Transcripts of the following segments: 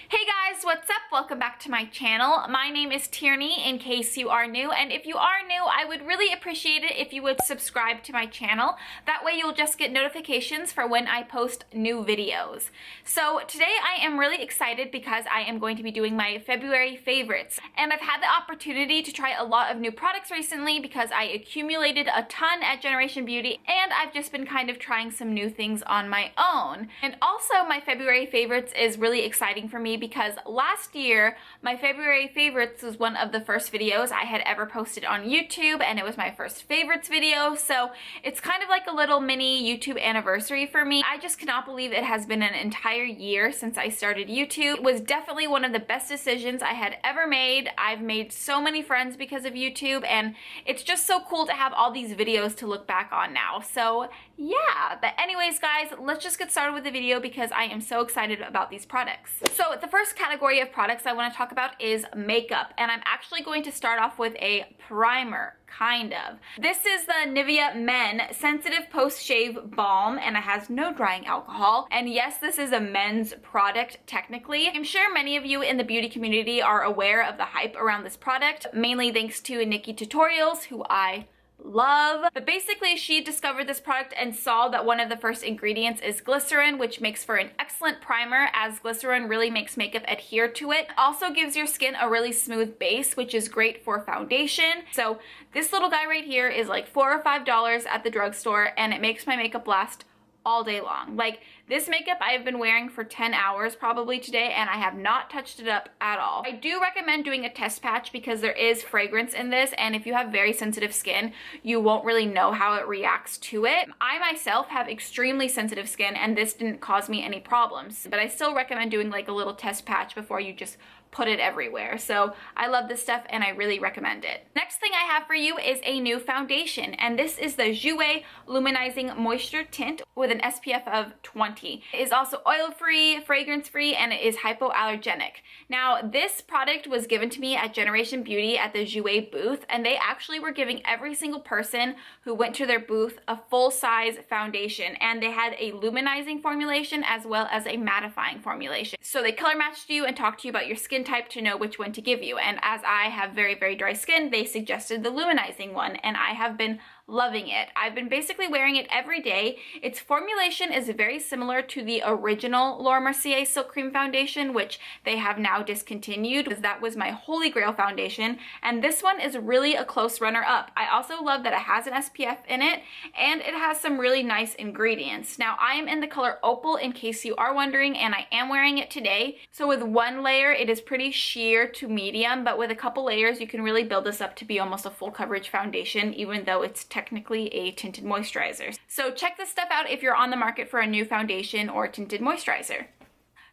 Hey guys, what's up? Welcome back to my channel. My name is Tierney in case you are new, and if you are new, I would really appreciate it if you would subscribe to my channel. That way you'll just get notifications for when I post new videos. So today I am really excited because I am going to be doing my February favorites, and I've had the opportunity to try a lot of new products recently because I accumulated a ton at Generation Beauty, and I've just been kind of trying some new things on my own. And also my February favorites is really exciting for me because last year my February favorites was one of the first videos I had ever posted on YouTube, and it was my first favorites video, so it's kind of like a little mini YouTube anniversary for me. I just cannot believe it has been an entire year since I started YouTube. It was definitely one of the best decisions I had ever made. I've made so many friends because of YouTube, and it's just so cool to have all these videos to look back on now. So yeah, but anyways guys, let's just get started with the video because I am so excited about these products. So the first category of products I want to talk about is makeup, and I'm actually going to start off with a primer. Kind of. This is the Nivea Men Sensitive Post Shave Balm, and it has no drying alcohol. And yes, this is a men's product technically. I'm sure many of you in the beauty community are aware of the hype around this product, mainly thanks to Nikki Tutorials, who I love. But basically she discovered this product and saw that one of the first ingredients is glycerin, which makes for an excellent primer, as glycerin really makes makeup adhere to it. Also gives your skin a really smooth base, which is great for foundation. So this little guy right here is like $4 or $5 at the drugstore, and it makes my makeup last all day long. Like, this makeup I have been wearing for 10 hours probably today, and I have not touched it up at all. I do recommend doing a test patch because there is fragrance in this, and if you have very sensitive skin, you won't really know how it reacts to it. I myself have extremely sensitive skin, and this didn't cause me any problems, but I still recommend doing like a little test patch before you just put it everywhere. So I love this stuff and I really recommend it. Next thing I have for you is a new foundation, and this is the Jouer Luminizing Moisture Tint with an SPF of 20. It is also oil-free, fragrance-free, and it is hypoallergenic. Now, this product was given to me at Generation Beauty at the Jouer booth, and they actually were giving every single person who went to their booth a full-size foundation, and they had a luminizing formulation as well as a mattifying formulation. So they color matched you and talked to you about your skin type to know which one to give you, and as I have very, very dry skin, they suggested the luminizing one, and I have been loving it. I've been basically wearing it every day. Its formulation is very similar to the original Laura Mercier Silk Cream Foundation, which they have now discontinued, because that was my holy grail foundation, and this one is really a close runner-up. I also love that it has an SPF in it, and it has some really nice ingredients. Now, I am in the color Opal in case you are wondering, and I am wearing it today. So with one layer, it is pretty sheer to medium, but with a couple layers, you can really build this up to be almost a full coverage foundation, even though it's technically a tinted moisturizer. So check this stuff out if you're on the market for a new foundation or tinted moisturizer.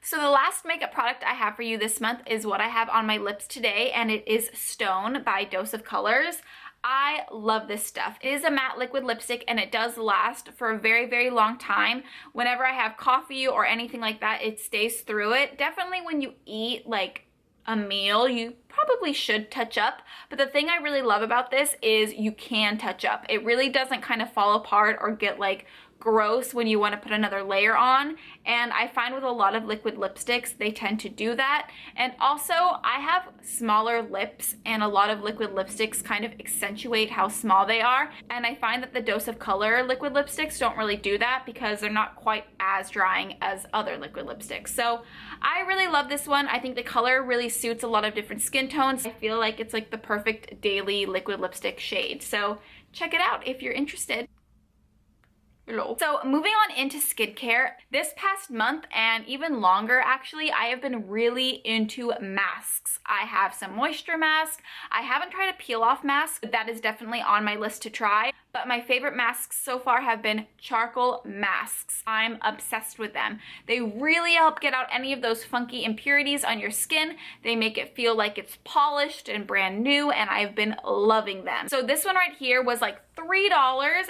So the last makeup product I have for you this month is what I have on my lips today, and it is Stone by Dose of Colors. I love this stuff. It is a matte liquid lipstick, and it does last for a very, very long time. Whenever I have coffee or anything like that, it stays through it. Definitely when you eat like a meal, you probably should touch up, but the thing I really love about this is you can touch up. It really doesn't kind of fall apart or get like gross when you want to put another layer on, and I find with a lot of liquid lipsticks they tend to do that. And also I have smaller lips, and a lot of liquid lipsticks kind of accentuate how small they are, and I find that the Dose of Color liquid lipsticks don't really do that because they're not quite as drying as other liquid lipsticks. So I really love this one. I think the color really suits a lot of different skin tones. I feel like it's like the perfect daily liquid lipstick shade, so check it out if you're interested. Hello. So moving on into skincare, this past month and even longer actually, I have been really into masks. I have some moisture masks. I haven't tried a peel off mask, but that is definitely on my list to try. But my favorite masks so far have been charcoal masks. I'm obsessed with them. They really help get out any of those funky impurities on your skin. They make it feel like it's polished and brand new, and I've been loving them. So this one right here was like $3,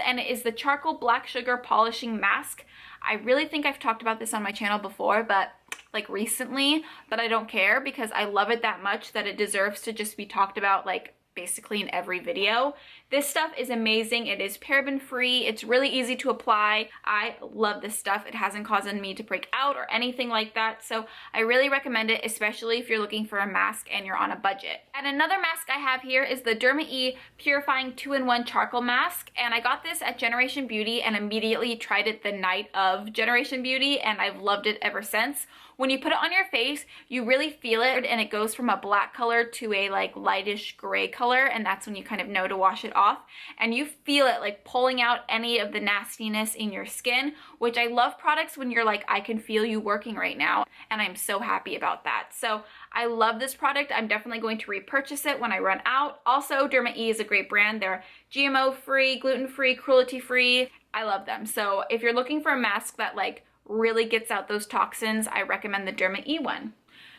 and it is the Charcoal Black Sugar Polishing Mask. I really think I've talked about this on my channel before, but like recently, but I don't care because I love it that much that it deserves to just be talked about like basically in every video. This stuff is amazing. It is paraben free. It's really easy to apply. I love this stuff. It hasn't caused me to break out or anything like that. So I really recommend it, especially if you're looking for a mask and you're on a budget. And another mask I have here is the DermaE Purifying 2-in-1 Charcoal Mask. And I got this at Generation Beauty and immediately tried it the night of Generation Beauty, and I've loved it ever since. When you put it on your face, you really feel it, and it goes from a black color to a like lightish gray color, and that's when you kind of know to wash it off. And you feel it like pulling out any of the nastiness in your skin, which I love products when you're like, I can feel you working right now, and I'm so happy about that. So I love this product. I'm definitely going to repurchase it when I run out. Also, DermaE is a great brand. They're GMO free, gluten free, cruelty free. I love them. So if you're looking for a mask that like really gets out those toxins, I recommend the DermaE one.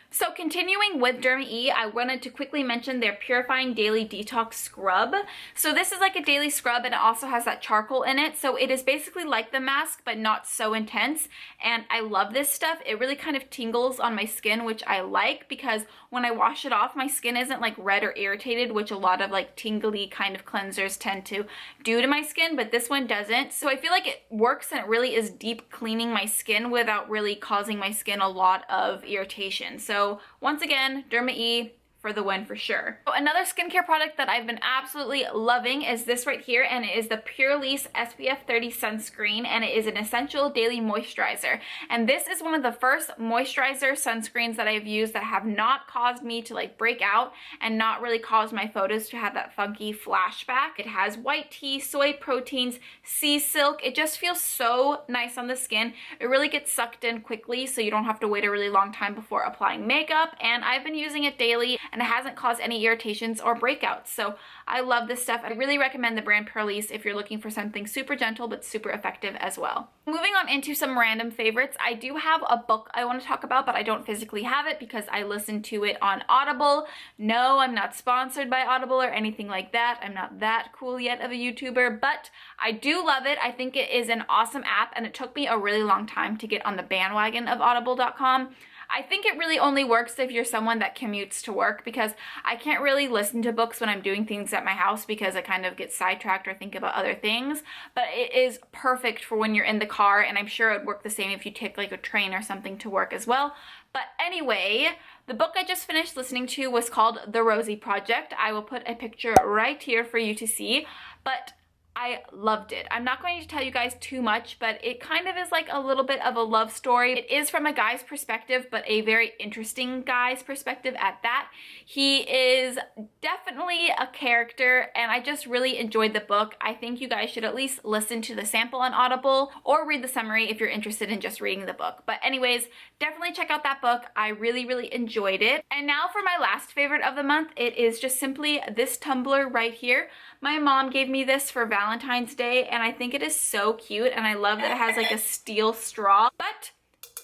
So continuing with DermaE, I wanted to quickly mention their Purifying Daily Detox Scrub. So this is like a daily scrub, and it also has that charcoal in it. So it is basically like the mask, but not so intense. And I love this stuff. It really kind of tingles on my skin, which I like, because when I wash it off, my skin isn't like red or irritated, which a lot of like tingly kind of cleansers tend to do to my skin, but this one doesn't. So I feel like it works, and it really is deep cleaning my skin without really causing my skin a lot of irritation. So once again, DermaE for the win for sure. So another skincare product that I've been absolutely loving is this right here, and it is the Purlisse SPF 30 sunscreen, and it is an essential daily moisturizer. And this is one of the first moisturizer sunscreens that I've used that have not caused me to like break out and not really caused my photos to have that funky flashback. It has white tea, soy proteins, sea silk. It just feels so nice on the skin. It really gets sucked in quickly, so you don't have to wait a really long time before applying makeup, and I've been using it daily, and it hasn't caused any irritations or breakouts. So I love this stuff. I really recommend the brand Purlisse if you're looking for something super gentle but super effective as well. Moving on into some random favorites, I do have a book I want to talk about, but I don't physically have it because I listen to it on Audible. No, I'm not sponsored by Audible or anything like that. I'm not that cool yet of a YouTuber, but I do love it. I think it is an awesome app, and it took me a really long time to get on the bandwagon of audible.com. I think it really only works if you're someone that commutes to work, because I can't really listen to books when I'm doing things at my house because I kind of get sidetracked or think about other things. But it is perfect for when you're in the car, and I'm sure it would work the same if you take like a train or something to work as well. But anyway, the book I just finished listening to was called The Rosie Project. I will put a picture right here for you to see, but I loved it. I'm not going to tell you guys too much, but it kind of is like a little bit of a love story. It is from a guy's perspective, but a very interesting guy's perspective at that. He is definitely a character, and I just really enjoyed the book. I think you guys should at least listen to the sample on Audible or read the summary if you're interested in just reading the book. But anyways, definitely check out that book. I really, really enjoyed it. And now for my last favorite of the month, it is just simply this tumbler right here. My mom gave me this for Valentine's Day, and I think it is so cute, and I love that it has like a steel straw. But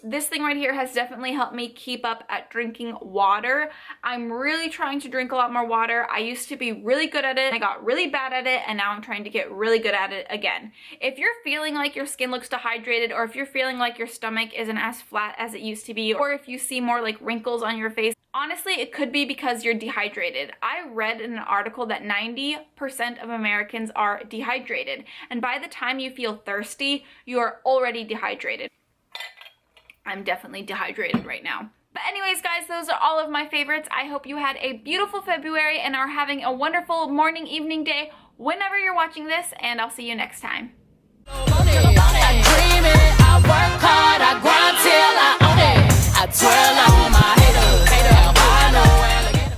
this thing right here has definitely helped me keep up at drinking water. I'm really trying to drink a lot more water. I used to be really good at it. I got really bad at it, and now I'm trying to get really good at it again. If you're feeling like your skin looks dehydrated, or if you're feeling like your stomach isn't as flat as it used to be, or if you see more like wrinkles on your face, honestly, it could be because you're dehydrated. I read in an article that 90% of Americans are dehydrated, and by the time you feel thirsty, you are already dehydrated. I'm definitely dehydrated right now. But anyways, guys, those are all of my favorites. I hope you had a beautiful February and are having a wonderful morning, evening, day, whenever you're watching this, and I'll see you next time. I dream it, I work hard, I grind till I own it. I twirl on my